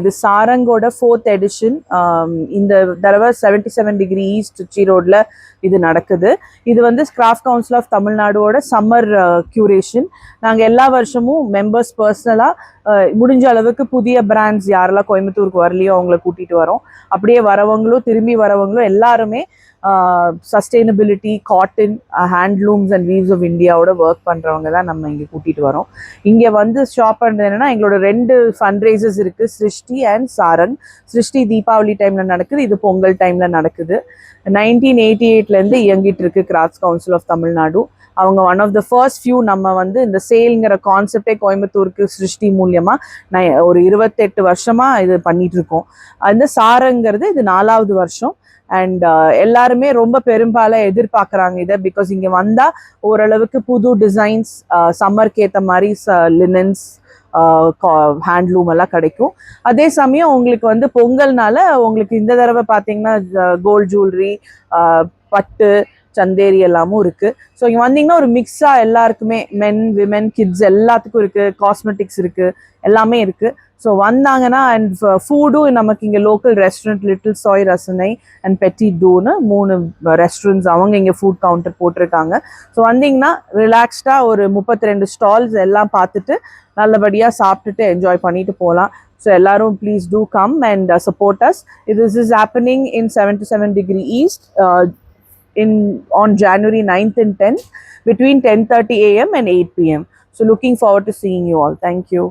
இது சாரங்கோட 4th edition. இந்த தடவை 77 டிகிரி ஈஸ்ட் திருச்சி ரோட்ல இது நடக்குது. இது வந்து கிராஃப்ட் கவுன்சில் ஆஃப் தமிழ்நாடோட சம்மர் கியூரேஷன். நாங்கள் எல்லா வருஷமும் மெம்பர்ஸ் பர்சனலாக முடிஞ்ச அளவுக்கு புதிய பிராண்ட்ஸ் யாரெல்லாம் கோயம்புத்தூருக்கு வரலையோ அவங்கள கூட்டிகிட்டு வரோம். அப்படியே வரவங்களும் திரும்பி வரவங்களும் எல்லாருமே sustainability, cotton, handlooms and weaves of இந்தியாவோட ஒர்க் பண்ணுறவங்க தான் நம்ம இங்கே கூட்டிகிட்டு வரோம். இங்கே வந்து ஷாப் பண்ணுறது என்னென்னா, எங்களோட 2 ஃபண்ட் ரைசர்ஸ் இருக்குது, சிருஷ்டி அண்ட் சாரங். சிருஷ்டி தீபாவளி டைமில் நடக்குது, இது பொங்கல் டைமில் நடக்குது. 1988லேருந்து இயங்கிட்டு இருக்கு கிராஃப்ட்ஸ் கவுன்சில் ஆஃப் தமிழ்நாடு. அவங்க one of the first few நம்ம வந்து இந்த சேல்ங்கிற கான்செப்டே கோயம்புத்தூருக்கு சிருஷ்டி மூலியமாக நான் ஒரு 28 வருஷமாக இது பண்ணிட்டு இருக்கோம். அந்த சாரங்கிறது இது 4வது வருஷம். அண்ட் எல்லாருமே ரொம்ப பெரும்பாலும் எதிர்பார்க்குறாங்க இதை. பிகாஸ் இங்கே வந்தால் ஓரளவுக்கு புது டிசைன்ஸ், சம்மருக்கு ஏற்ற மாதிரி லினன்ஸ், ஹேண்ட்லூம் எல்லாம் கிடைக்கும். அதே சமயம் உங்களுக்கு வந்து பொங்கல்னால உங்களுக்கு இந்த தடவை பார்த்தீங்கன்னா கோல்ட் ஜுவல்லரி, பட்டு, சந்தேரி எல்லாமும் இருக்கு. ஸோ இங்கே வந்தீங்கன்னா ஒரு மிக்ஸாக எல்லாருக்குமே மென், விமென், கிட்ஸ் எல்லாத்துக்கும் இருக்கு. காஸ்மெட்டிக்ஸ் இருக்கு, எல்லாமே இருக்கு. ஸோ வந்தாங்கன்னா அண்ட் ஃபுட்டும் நமக்கு இங்கே லோக்கல் ரெஸ்டாரண்ட் லிட்டில் சாய் ரசனை அண்ட் பெட்டி டூன்னு 3 ரெஸ்டாரண்ட்ஸ் அவங்க இங்கே ஃபுட் கவுண்டர் போட்டிருக்காங்க. ஸோ வந்தீங்கன்னா ரிலாக்ஸ்டாக ஒரு 32 ஸ்டால்ஸ் எல்லாம் பார்த்துட்டு நல்லபடியாக சாப்பிட்டுட்டு என்ஜாய் பண்ணிட்டு போகலாம். ஸோ எல்லாரும் please do come and support us. This is happening in 77 degree east on January 9th and 10th between 10:30 a.m. and 8 p.m. So looking forward to seeing you all. Thank you.